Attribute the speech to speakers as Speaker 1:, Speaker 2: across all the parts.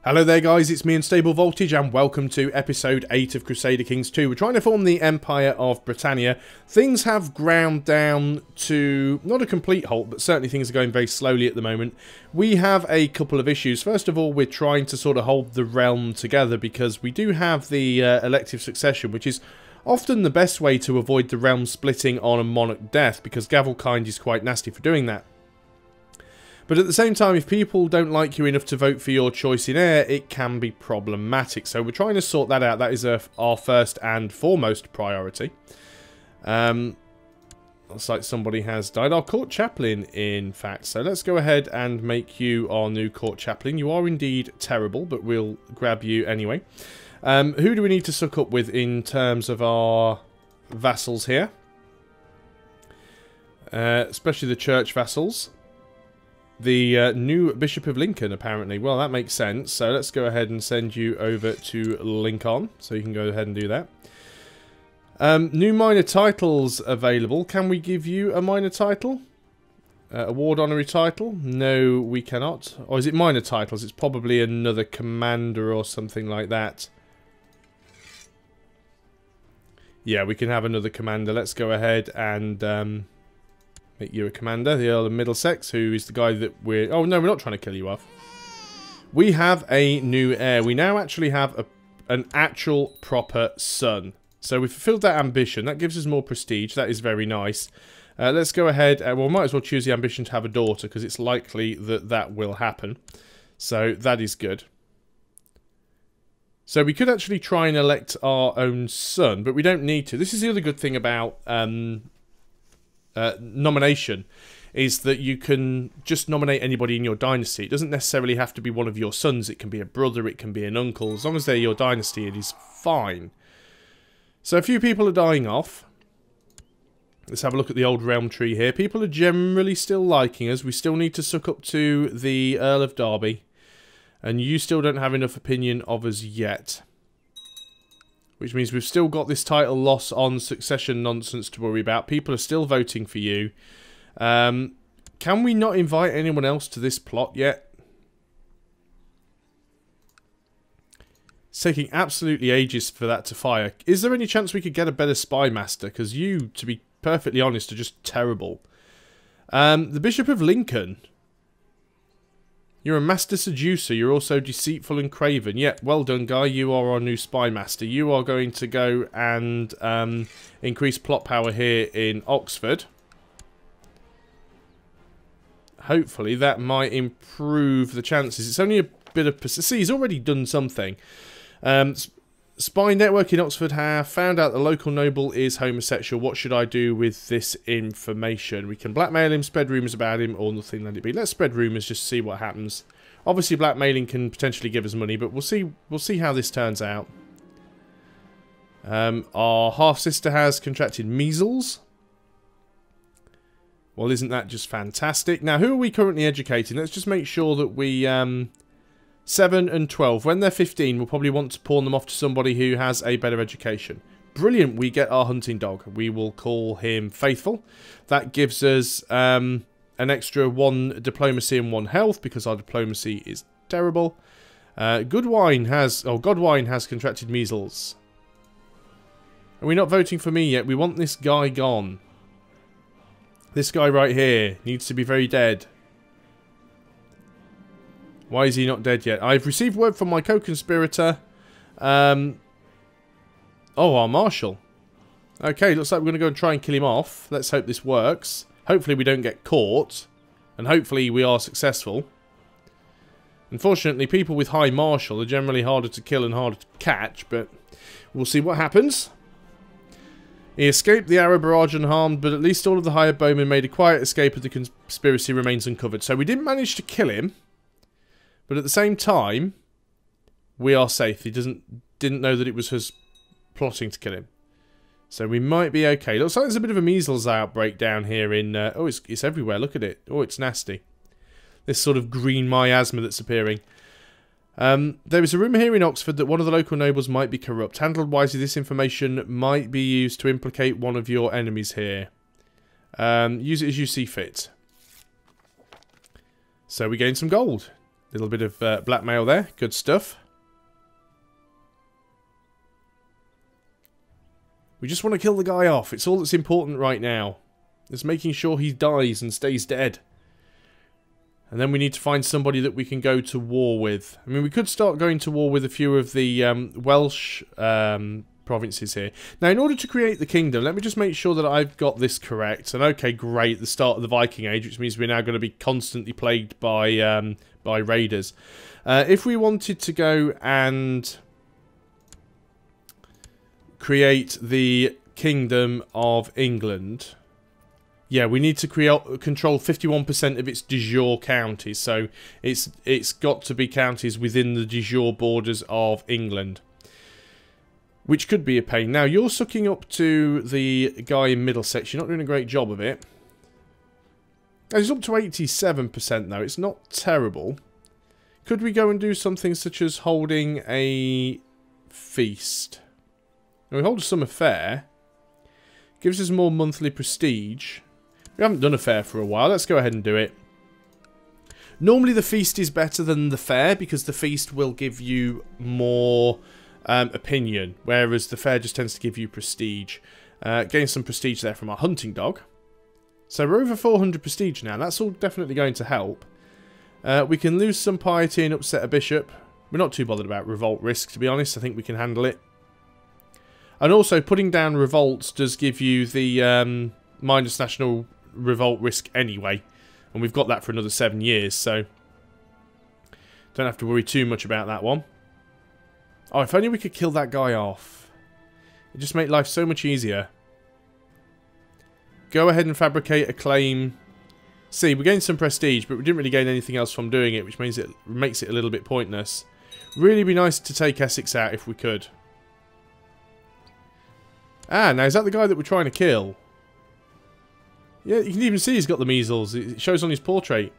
Speaker 1: Hello there guys, it's me Unstable Voltage and welcome to episode 8 of Crusader Kings 2. We're trying to form the Empire of Britannia. Things have ground down to, not a complete halt, but certainly things are going very slowly at the moment. We have a couple of issues. First of all, we're trying to sort of hold the realm together because we do have the elective succession, which is often the best way to avoid the realm splitting on a monarch death, because Gavelkind is quite nasty for doing that. But at the same time, if people don't like you enough to vote for your choice in heir, it can be problematic. So we're trying to sort that out. That is our first and foremost priority. Looks like somebody has died. Our court chaplain, in fact. So let's go ahead and make you our new court chaplain. You are indeed terrible, but we'll grab you anyway. Who do we need to suck up with in terms of our vassals here? Especially the church vassals. The new Bishop of Lincoln, apparently. Well, that makes sense. So let's go ahead and send you over to Lincoln. So you can go ahead and do that. New minor titles available. Can we give you a minor title? Award honorary title? No, we cannot. Or is it minor titles? It's probably another commander or something like that. Yeah, we can have another commander. Let's go ahead and make you a commander, the Earl of Middlesex, who is the guy that we're... Oh, no, we're not trying to kill you off. We have a new heir. We now actually have an actual proper son. So we've fulfilled that ambition. That gives us more prestige. That is very nice. Let's go ahead. Well, we might as well choose the ambition to have a daughter, because it's likely that that will happen. So that is good. So we could actually try and elect our own son, but we don't need to. This is the other good thing about... nomination, is that you can just nominate anybody in your dynasty. It doesn't necessarily have to be one of your sons. It can be a brother, it can be an uncle. As long as they're your dynasty, it is fine. So a few people are dying off. Let's have a look at the old realm tree here. People are generally still liking us. We still need to suck up to the Earl of Derby. And you still don't have enough opinion of us yet. Which means we've still got this title loss on succession nonsense to worry about. People are still voting for you. Can we not invite anyone else to this plot yet? It's taking absolutely ages for that to fire. Is there any chance we could get a better spy master? Because you, to be perfectly honest, are just terrible. The Bishop of Lincoln. You're a master seducer. You're also deceitful and craven. Yeah, well done, guy. You are our new spy master. You are going to go and increase plot power here in Oxford. Hopefully that might improve the chances. It's only a bit of... See, he's already done something. Spy network in Oxford have found out the local noble is homosexual. What should I do with this information? We can blackmail him, spread rumours about him, or nothing, let it be. Let's spread rumours, just see what happens. Obviously, blackmailing can potentially give us money, but we'll see how this turns out. Our half-sister has contracted measles. Well, isn't that just fantastic? Now, who are we currently educating? Let's just make sure that we... 7 and 12. When they're 15, we'll probably want to pawn them off to somebody who has a better education. Brilliant, we get our hunting dog. We will call him Faithful. That gives us an extra 1 diplomacy and 1 health, because our diplomacy is terrible. Godwine has contracted measles. Are we not voting for me yet? We want this guy gone. This guy right here needs to be very dead. Why is he not dead yet? I've received word from my co-conspirator. Oh, our marshal. Okay, looks like we're going to go and try and kill him off. Let's hope this works. Hopefully we don't get caught. And hopefully we are successful. Unfortunately, people with high marshal are generally harder to kill and harder to catch. But we'll see what happens. He escaped the Arab barrage unharmed, but at least all of the hired bowmen made a quiet escape as the conspiracy remains uncovered. So we didn't manage to kill him. But at the same time, we are safe. He didn't know that it was us plotting to kill him. So we might be okay. Looks like there's a bit of a measles outbreak down here in... oh, it's everywhere. Look at it. Oh, it's nasty. This sort of green miasma that's appearing. There is a rumour here in Oxford that one of the local nobles might be corrupt. Handled wisely, this information might be used to implicate one of your enemies here. Use it as you see fit. So we gain some gold. Little bit of blackmail there. Good stuff. We just want to kill the guy off. It's all that's important right now. It's making sure he dies and stays dead. And then we need to find somebody that we can go to war with. I mean, we could start going to war with a few of the Welsh provinces here. Now, in order to create the kingdom, let me just make sure that I've got this correct. And okay, great, the start of the Viking Age, which means we're now going to be constantly plagued by raiders. If we wanted to go and create the Kingdom of England, yeah, we need to control 51% of its de jure counties. So it's got to be counties within the de jure borders of England, which could be a pain. Now, you're sucking up to the guy in Middlesex. You're not doing a great job of it. It's up to 87% though. It's not terrible. Could we go and do something such as holding a feast? Now, we hold a summer fair. Gives us more monthly prestige. We haven't done a fair for a while. Let's go ahead and do it. Normally the feast is better than the fair because the feast will give you more opinion, whereas the fair just tends to give you prestige. Getting some prestige there from our hunting dog. So we're over 400 prestige now. That's all definitely going to help. We can lose some piety and upset a bishop. We're not too bothered about revolt risk, to be honest. I think we can handle it. And also, putting down revolts does give you the minus national revolt risk anyway. And we've got that for another 7 years, so don't have to worry too much about that one. Oh, if only we could kill that guy off. It'd just make life so much easier. Go ahead and fabricate a claim. See, we gained some prestige, but we didn't really gain anything else from doing it, which means it makes it a little bit pointless. Really be nice to take Essex out if we could. Ah, now is that the guy that we're trying to kill? Yeah, you can even see he's got the measles. It shows on his portrait.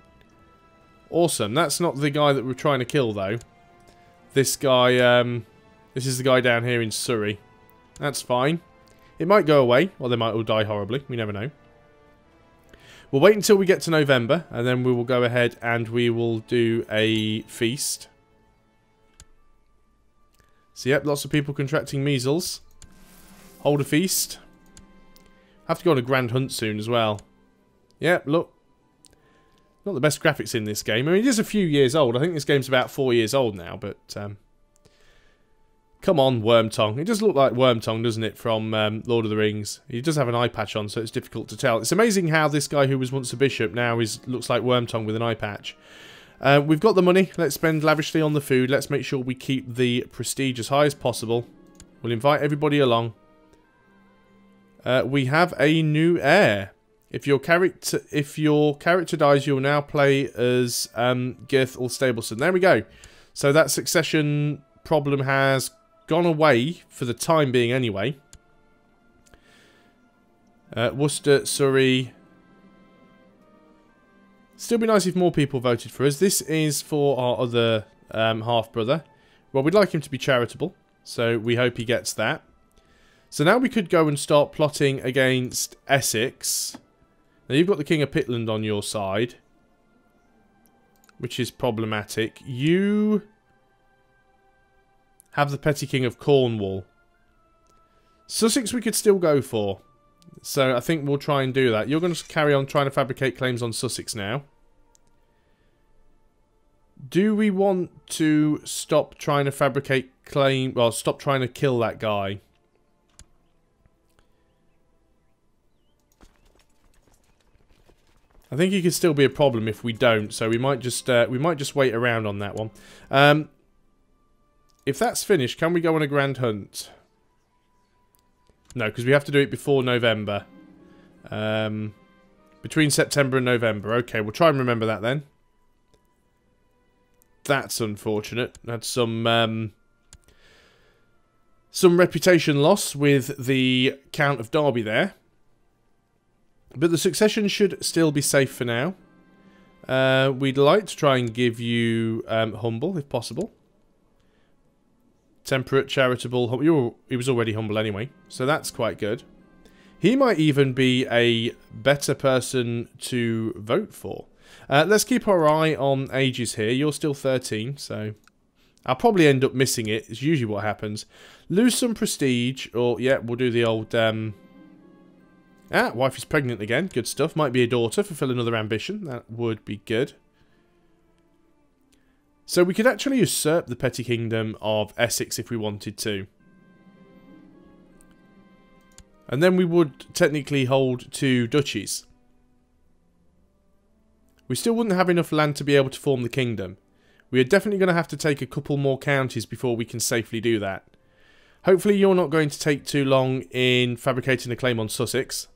Speaker 1: Awesome. That's not the guy that we're trying to kill, though. This guy, this is the guy down here in Surrey. That's fine. It might go away, or they might all die horribly. We never know. We'll wait until we get to November, and then we will go ahead and we will do a feast. So, yep, lots of people contracting measles. Hold a feast. Have to go on a grand hunt soon as well. Yep, look. Not the best graphics in this game. I mean, it is a few years old. I think this game's about 4 years old now, but come on, Wormtongue. It does look like Wormtongue, doesn't it, from Lord of the Rings. He does have an eye patch on, so it's difficult to tell. It's amazing how this guy who was once a bishop now looks like Wormtongue with an eye patch. We've got the money. Let's spend lavishly on the food. Let's make sure we keep the prestige as high as possible. We'll invite everybody along. We have a new heir. If your character dies, you'll now play as Girth Ulstableson. There we go. So that succession problem has gone away for the time being anyway. Worcester, Surrey. Still be nice if more people voted for us. This is for our other half-brother. Well, we'd like him to be charitable, so we hope he gets that. So now we could go and start plotting against Essex. Now you've got the King of Pitland on your side, which is problematic. You have the Petty King of Cornwall. Sussex we could still go for. So I think we'll try and do that. You're going to carry on trying to fabricate claims on Sussex now. Do we want to stop trying to fabricate claim... Well, stop trying to kill that guy? I think he could still be a problem if we don't, so we might just wait around on that one. If that's finished, can we go on a grand hunt? No, because we have to do it before November. Between September and November. Okay, we'll try and remember that then. That's unfortunate. Had some reputation loss with the Count of Derby there. But the succession should still be safe for now. We'd like to try and give you humble, if possible. Temperate, charitable. He was already humble anyway, so that's quite good. He might even be a better person to vote for. Let's keep our eye on ages here. You're still 13, so I'll probably end up missing it. It's usually what happens. Lose some prestige, or yeah, we'll do the old... wife is pregnant again. Good stuff. Might be a daughter. Fulfill another ambition. That would be good. So we could actually usurp the Petty Kingdom of Essex if we wanted to. And then we would technically hold 2 duchies. We still wouldn't have enough land to be able to form the kingdom. We are definitely going to have to take a couple more counties before we can safely do that. Hopefully you're not going to take too long in fabricating a claim on Sussex.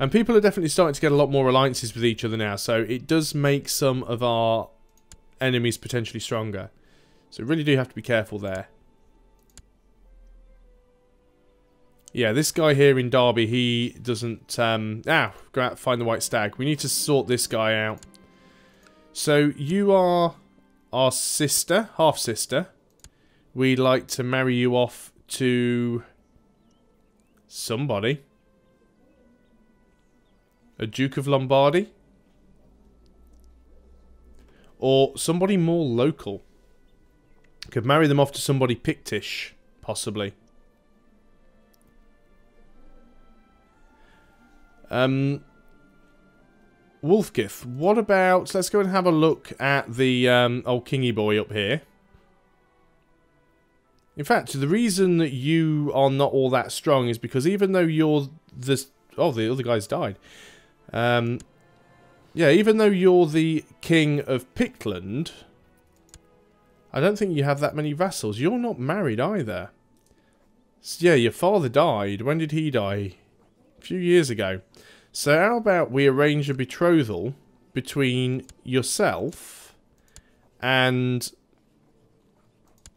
Speaker 1: And people are definitely starting to get a lot more alliances with each other now, so it does make some of our enemies potentially stronger. So we really do have to be careful there. Yeah, this guy here in Derby, he doesn't... go out and find the white stag. We need to sort this guy out. So, you are our sister, half-sister. We'd like to marry you off to... somebody. A Duke of Lombardy? Or somebody more local. Could marry them off to somebody Pictish, possibly. Wolfgith, what about... let's go and have a look at the old kingy boy up here. In fact, the reason that you are not all that strong is because even though you're the... oh, the other guy's died. Yeah, even though you're the King of Pictland, I don't think you have that many vassals. You're not married either. So, yeah, your father died. When did he die? A few years ago. So how about we arrange a betrothal between yourself and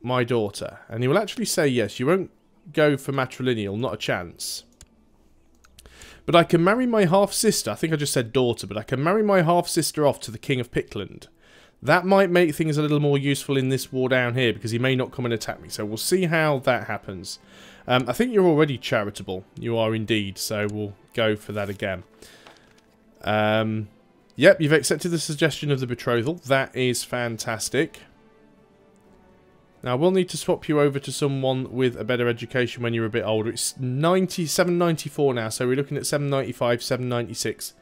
Speaker 1: my daughter. And he will actually say yes. You won't go for matrilineal, not a chance. But I can marry my half-sister. I think I just said daughter, but I can marry my half-sister off to the King of Pictland. That might make things a little more useful in this war down here, because he may not come and attack me. So we'll see how that happens. I think you're already charitable. You are indeed, so we'll go for that again. Yep, you've accepted the suggestion of the betrothal. That is fantastic. Now, we'll need to swap you over to someone with a better education when you're a bit older. It's 794 now, so we're looking at 795, 796.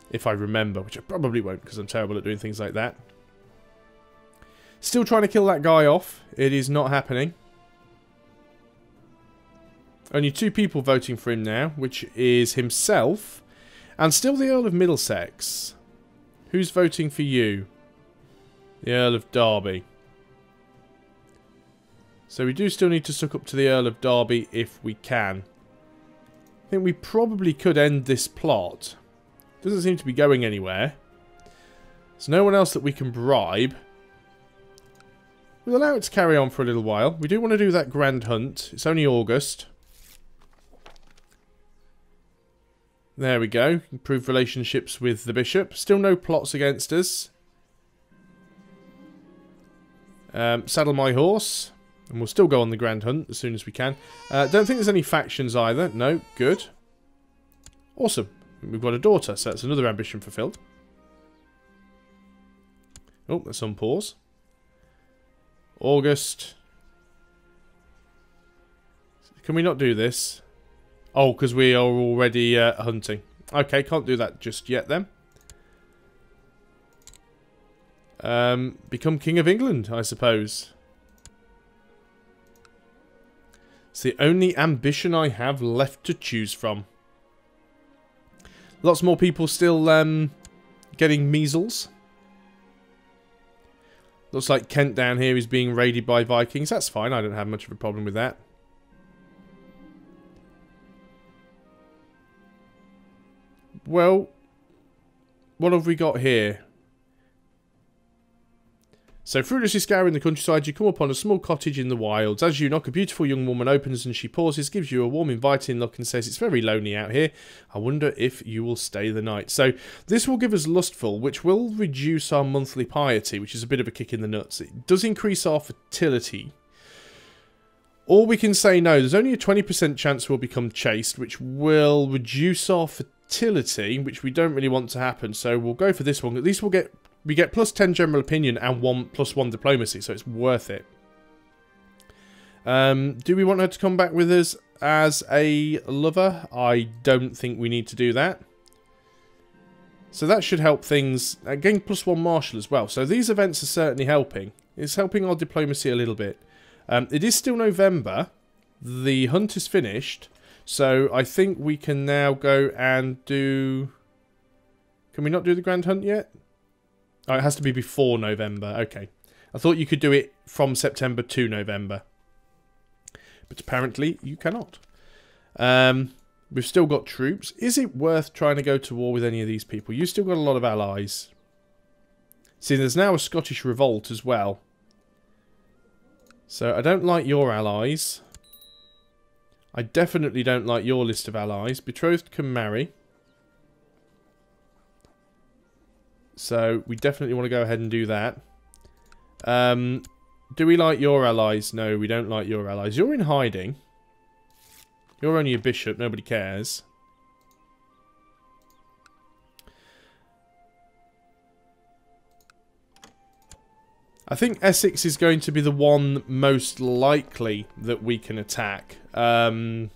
Speaker 1: If I remember, which I probably won't, because I'm terrible at doing things like that. Still trying to kill that guy off. It is not happening. Only 2 people voting for him now, which is himself. And still the Earl of Middlesex. Who's voting for you? The Earl of Derby. So we do still need to suck up to the Earl of Derby if we can. I think we probably could end this plot. Doesn't seem to be going anywhere. There's no one else that we can bribe. We'll allow it to carry on for a little while. We do want to do that grand hunt. It's only August. There we go. Improve relationships with the bishop. Still no plots against us. Saddle my horse. And we'll still go on the grand hunt as soon as we can. Don't think there's any factions either. No, good. Awesome. We've got a daughter, so that's another ambition fulfilled. Oh, that's on pause. August. Can we not do this? Oh, because we are already hunting. Okay, can't do that just yet then. Become King of England, I suppose. It's the only ambition I have left to choose from. Lots more people still getting measles. Looks like Kent down here is being raided by Vikings. That's fine, I don't have much of a problem with that. Well, what have we got here? So, fruitlessly scouring the countryside, you come upon a small cottage in the wilds. As you knock, a beautiful young woman opens and she pauses, gives you a warm, inviting look and says, "It's very lonely out here. I wonder if you will stay the night." So, this will give us lustful, which will reduce our monthly piety, which is a bit of a kick in the nuts. It does increase our fertility. Or we can say no. There's only a 20% chance we'll become chaste, which will reduce our fertility utility, which we don't really want to happen, so we'll go for this one. At least we get plus 10 general opinion and +1 diplomacy, so it's worth it. Do we want her to come back with us as a lover? I don't think we need to do that. So that should help things. Again, +1 martial as well. So these events are certainly helping. It's helping our diplomacy a little bit. It is still November. The hunt is finished. So I think we can now go and do... Can we not do the Grand Hunt yet? Oh, it has to be before November. Okay. I thought you could do it from September to November. But apparently you cannot. We've still got troops. Is it worth trying to go to war with any of these people? You've still got a lot of allies. See, there's now a Scottish revolt as well. So I don't like your allies. I definitely don't like your list of allies. Betrothed can marry. So we definitely want to go ahead and do that. Do we like your allies? No, we don't like your allies. You're in hiding. You're only a bishop. Nobody cares. I think Essex is going to be the one most likely that we can attack. Okay,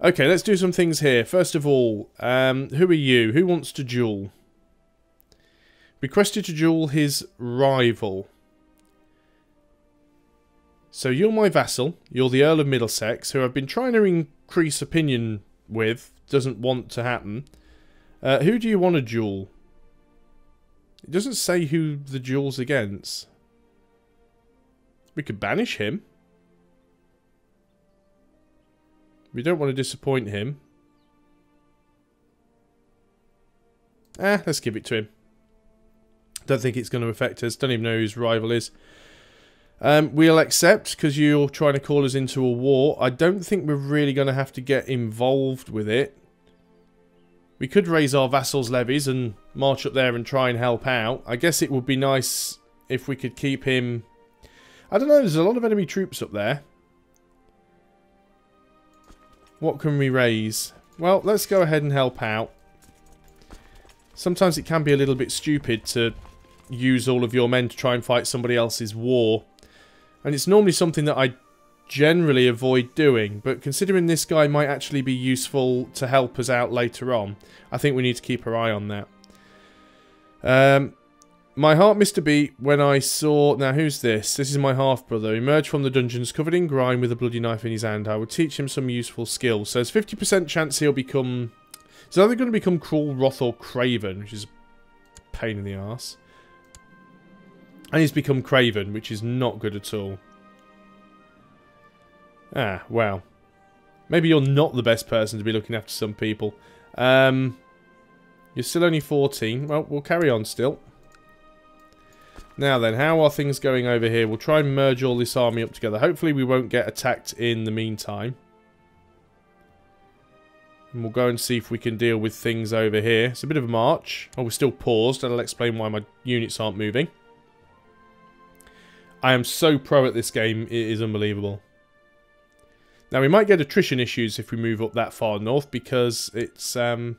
Speaker 1: let's do some things here. First of all, who are you? Who wants to duel? Requested to duel his rival. So you're my vassal. You're the Earl of Middlesex, who I've been trying to increase opinion with. Doesn't want to happen. Who do you want to duel? It doesn't say who the duel's against. We could banish him. We don't want to disappoint him. Let's give it to him. Don't think it's going to affect us. Don't even know who his rival is. We'll accept because you're trying to call us into a war. I don't think we're really going to have to get involved with it. We could raise our vassals' levies and march up there and try and help out. I guess it would be nice if we could keep him... I don't know, there's a lot of enemy troops up there. What can we raise? Well, let's go ahead and help out. Sometimes it can be a little bit stupid to use all of your men to try and fight somebody else's war. And it's normally something that I generally avoid doing, but considering this guy might actually be useful to help us out later on, I think we need to keep our eye on that. My heart missed a beat when I saw... Now, who's this? This is my half-brother. Emerged from the dungeons covered in grime with a bloody knife in his hand. I would teach him some useful skills. So there's 50% chance he'll become... He's either going to become cruel, wrath, or craven, which is a pain in the arse. And he's become craven, which is not good at all. Ah, well. Maybe you're not the best person to be looking after some people. You're still only 14. Well, we'll carry on still. Now then, how are things going over here? We'll try and merge all this army up together. Hopefully we won't get attacked in the meantime. And we'll go and see if we can deal with things over here. It's a bit of a march. Oh, we're still paused, and I'll explain why my units aren't moving. I am so pro at this game, it is unbelievable. Now, we might get attrition issues if we move up that far north, because it's... Oh,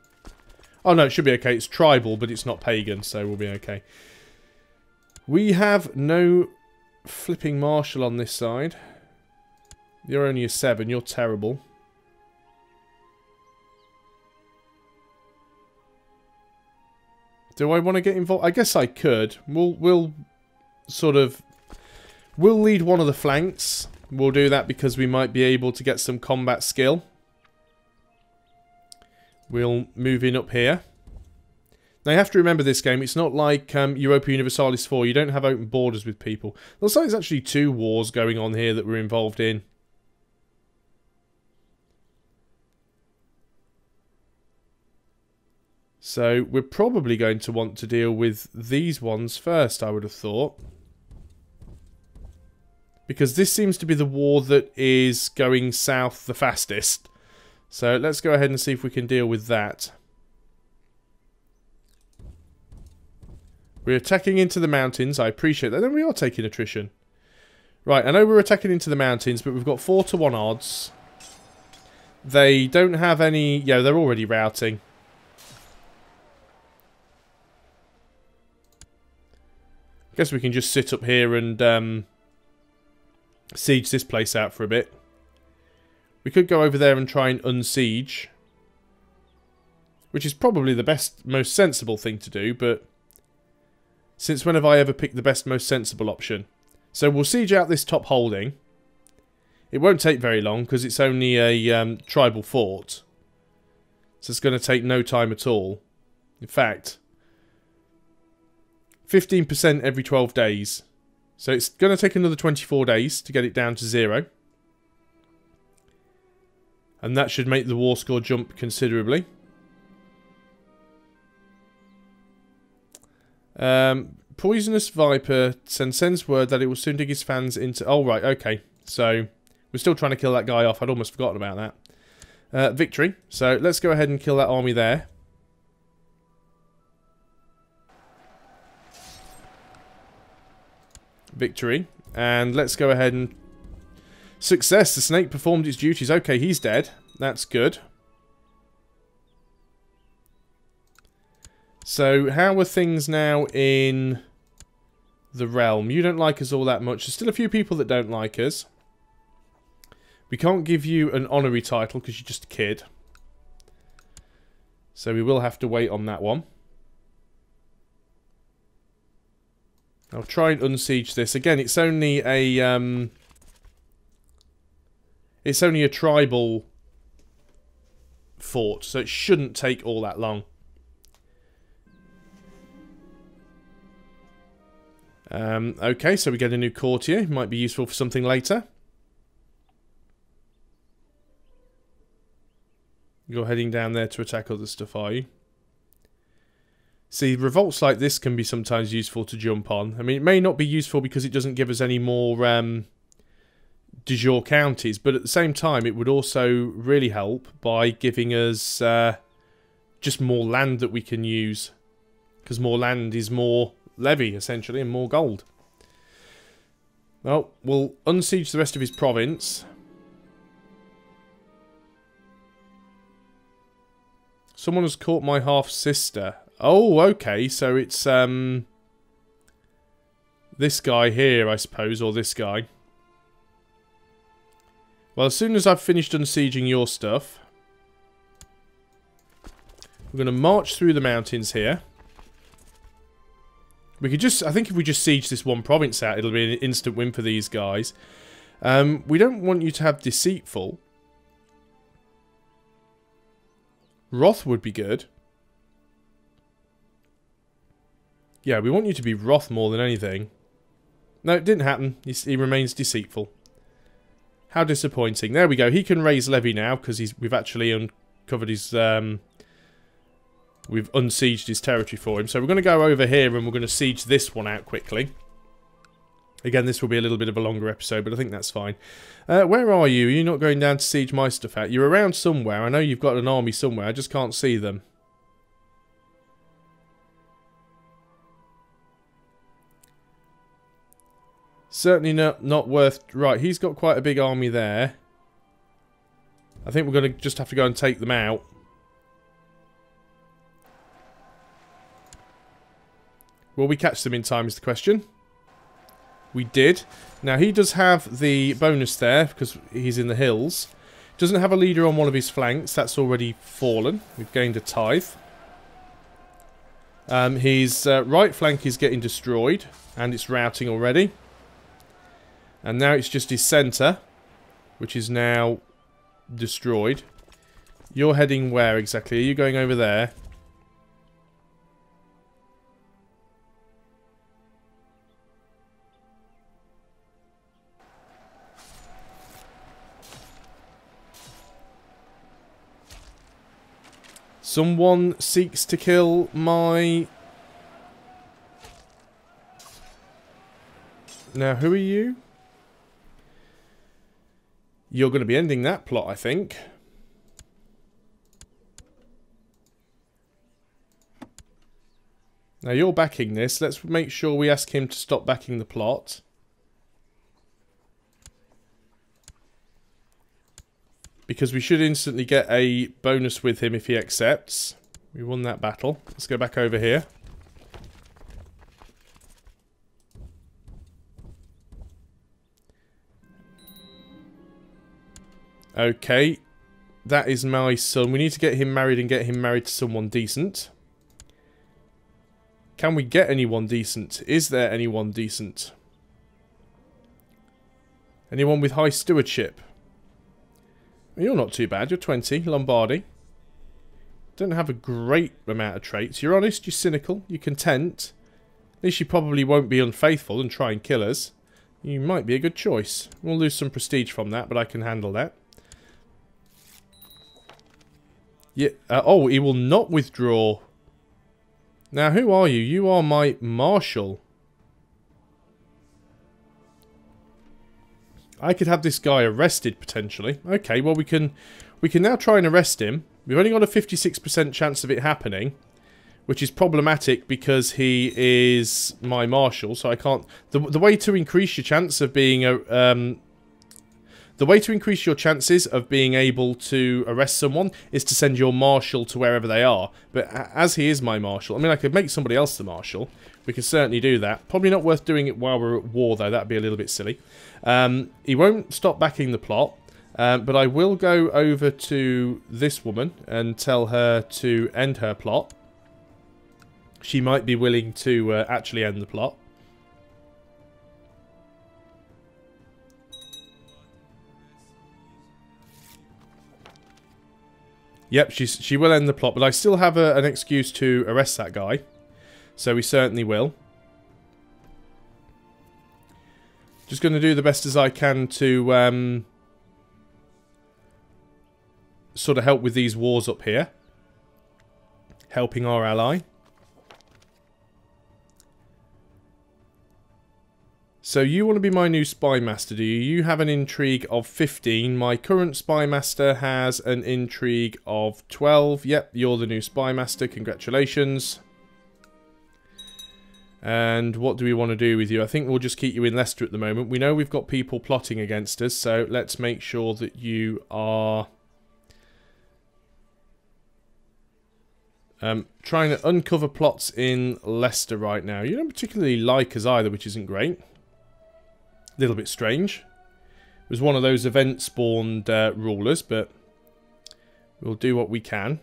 Speaker 1: no, it should be okay. It's tribal, but it's not pagan, so we'll be okay. We have no flipping marshal on this side. You're only a 7. You're terrible. Do I want to get involved? I guess I could. We'll sort of... We'll lead one of the flanks. We'll do that because we might be able to get some combat skill. We'll move in up here. Now you have to remember this game, it's not like Europa Universalis 4. You don't have open borders with people. Looks like there's actually 2 wars going on here that we're involved in. So we're probably going to want to deal with these ones first, I would have thought. Because this seems to be the war that is going south the fastest. So let's go ahead and see if we can deal with that. We're attacking into the mountains. I appreciate that. Then we are taking attrition. Right, I know we're attacking into the mountains, but we've got 4-to-1 odds. They don't have any... Yeah, they're already routing. Guess we can just sit up here and siege this place out for a bit. We could go over there and try and unsiege, which is probably the best, most sensible thing to do, but since when have I ever picked the best, most sensible option? So we'll siege out this top holding. It won't take very long because it's only a tribal fort. So it's going to take no time at all. In fact, 15% every 12 days. So it's going to take another 24 days to get it down to 0. And that should make the war score jump considerably. Poisonous Viper sends word that it will soon dig his fans into... Oh, right, okay. So, we're still trying to kill that guy off. I'd almost forgotten about that. Victory. So, let's go ahead and kill that army there. Victory. And let's go ahead and... Success. The snake performed its duties. Okay, he's dead. That's good. So, how are things now in the realm? You don't like us all that much. There's still a few people that don't like us. We can't give you an honorary title because you're just a kid. So we will have to wait on that one. I'll try and unsiege this. Again, it's only a tribal fort, so it shouldn't take all that long. Okay, so we get a new courtier. Might be useful for something later. You're heading down there to attack other stuff, are you? See, revolts like this can be sometimes useful to jump on. I mean, it may not be useful because it doesn't give us any more de jure counties, but at the same time, it would also really help by giving us just more land that we can use. Because more land is more levy, essentially, and more gold. Well, we'll unsiege the rest of his province. Someone has caught my half-sister. Oh, okay, so it's this guy here, I suppose, or this guy. Well, as soon as I've finished unsieging your stuff, we're going to march through the mountains here. We could just, I think if we just siege this one province out, it'll be an instant win for these guys. We don't want you to have Deceitful. Wrath would be good. Yeah, we want you to be Wrath more than anything. No, it didn't happen. He remains Deceitful. How disappointing. There we go. He can raise levy now because we've actually uncovered his... We've unsieged his territory for him. So we're going to go over here and we're going to siege this one out quickly. Again, this will be a little bit of a longer episode, but I think that's fine. Where are you? Are you not going down to siege my stuff out? You're around somewhere. I know you've got an army somewhere. I just can't see them. Certainly not worth... Right, he's got quite a big army there. I think we're going to just have to go and take them out. Will we catch them in time is the question. We did. Now, he does have the bonus there, because he's in the hills. Doesn't have a leader on one of his flanks. That's already fallen. We've gained a tithe. His right flank is getting destroyed, and it's routing already. And now it's just his centre, which is now destroyed. You're heading where exactly? Are you going over there? Someone seeks to kill my... Now, who are you? You're going to be ending that plot, I think. Now, you're backing this. Let's make sure we ask him to stop backing the plot. because we should instantly get a bonus with him if he accepts. We won that battle. Let's go back over here. Okay. That is my son. We need to get him married and get him married to someone decent. Can we get anyone decent? Is there anyone decent? Anyone with high stewardship? You're not too bad. You're 20. Lombardy. Don't have a great amount of traits. You're honest. You're cynical. You're content. At least you probably won't be unfaithful and try and kill us. You might be a good choice. We'll lose some prestige from that, but I can handle that. Yeah. Oh, he will not withdraw. Now, who are you? You are my marshal. I could have this guy arrested, potentially. Okay, well, we can now try and arrest him. We've only got a 56% chance of it happening, which is problematic because he is my marshal, so I can't... The way to increase your chance of being a... the way to increase your chances of being able to arrest someone is to send your marshal to wherever they are. But as he is my marshal, I mean, I could make somebody else the marshal. We can certainly do that. Probably not worth doing it while we're at war, though. That'd be a little bit silly. He won't stop backing the plot. But I will go over to this woman and tell her to end her plot. She might be willing to actually end the plot. Yep, she will end the plot, but I still have an excuse to arrest that guy. So we certainly will. Just going to do the best as I can to sort of help with these wars up here. Helping our ally. So you want to be my new spy master, do you? You have an intrigue of 15. My current spy master has an intrigue of 12. Yep, you're the new spy master. Congratulations. And what do we want to do with you? I think we'll just keep you in Leicester at the moment. We know we've got people plotting against us, so let's make sure that you are trying to uncover plots in Leicester right now. You don't particularly like us either, which isn't great. A little bit strange. It was one of those event-spawned rulers, but we'll do what we can.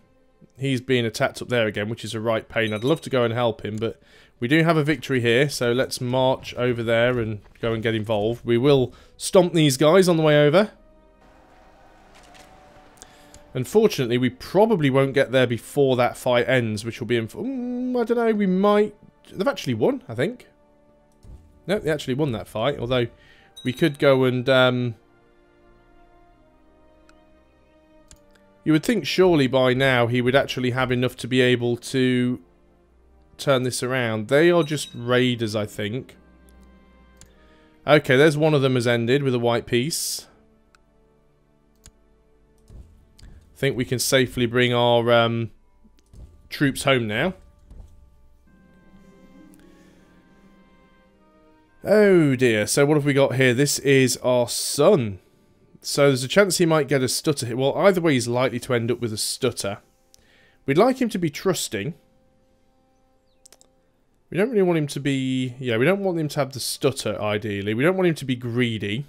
Speaker 1: He's being attacked up there again, which is a right pain. I'd love to go and help him, but we do have a victory here, so let's march over there and go and get involved. We will stomp these guys on the way over. Unfortunately, we probably won't get there before that fight ends, which will be in... I don't know, we might... They've actually won, I think. No, they actually won that fight, although we could go and... You would think surely by now he would actually have enough to be able to turn this around. They are just raiders, I think. Okay, there's one of them has ended with a white piece. I think we can safely bring our troops home now. Oh dear, so what have we got here? This is our son. So there's a chance he might get a stutter here. Well, either way he's likely to end up with a stutter. We'd like him to be trusting. We don't really want him to be... Yeah, we don't want him to have the stutter, ideally. We don't want him to be greedy.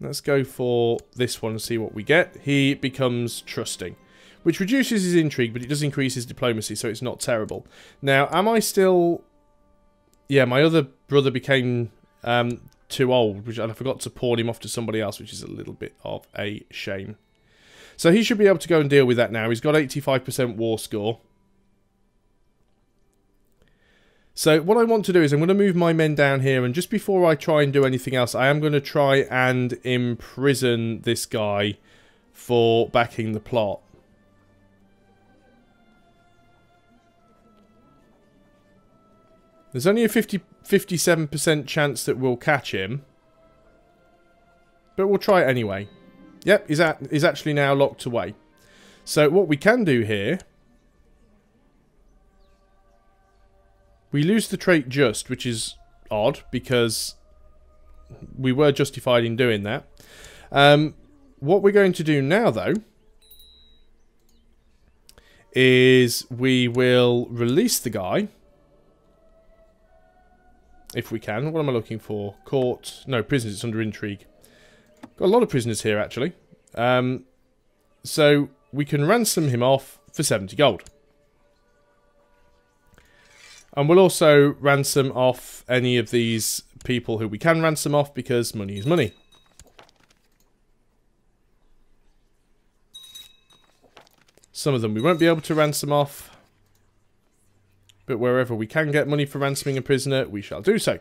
Speaker 1: Let's go for this one and see what we get. He becomes trusting, which reduces his intrigue, but it does increase his diplomacy, so it's not terrible. Now, am I still... Yeah, my other brother became too old, which I forgot to pawn him off to somebody else, which is a little bit of a shame. So he should be able to go and deal with that now. He's got 85% war score. So what I want to do is I'm going to move my men down here, and just before I try and do anything else, I am going to try and imprison this guy for backing the plot. There's only a 57% chance that we'll catch him, but we'll try it anyway. Yep, he's actually now locked away. So what we can do here... We lose the trait just, which is odd, because we were justified in doing that. what we're going to do now, though, is we will release the guy. If we can. What am I looking for? Court. No, prisoners. It's under intrigue. Got a lot of prisoners here, actually. So we can ransom him off for 70 gold. And we'll also ransom off any of these people who we can ransom off, because money is money. Some of them we won't be able to ransom off. But wherever we can get money for ransoming a prisoner, we shall do so.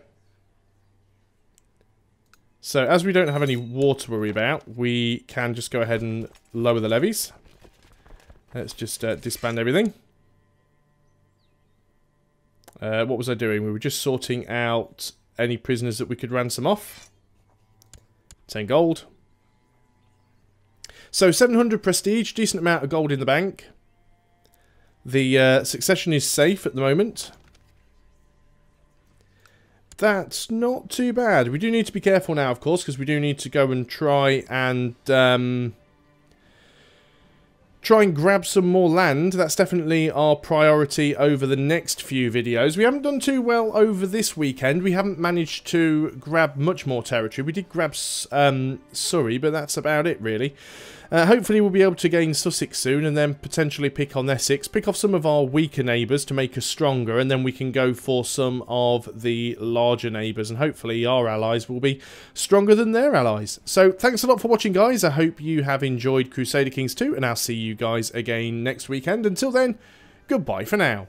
Speaker 1: So, as we don't have any war to worry about, we can just go ahead and lower the levies. Let's just disband everything. What was I doing? We were just sorting out any prisoners that we could ransom off. 10 gold. So, 700 prestige, decent amount of gold in the bank. The succession is safe at the moment. That's not too bad. We do need to be careful now, of course, because we do need to go and try and grab some more land. That's definitely our priority over the next few videos. We haven't done too well over this weekend. We haven't managed to grab much more territory. We did grab Surrey, but that's about it, really. Hopefully we'll be able to gain Sussex soon, and then potentially pick on Essex, pick off some of our weaker neighbours to make us stronger, and then we can go for some of the larger neighbours, and hopefully our allies will be stronger than their allies. So thanks a lot for watching, guys. I hope you have enjoyed Crusader Kings 2, and I'll see you guys again next weekend. Until then, goodbye for now.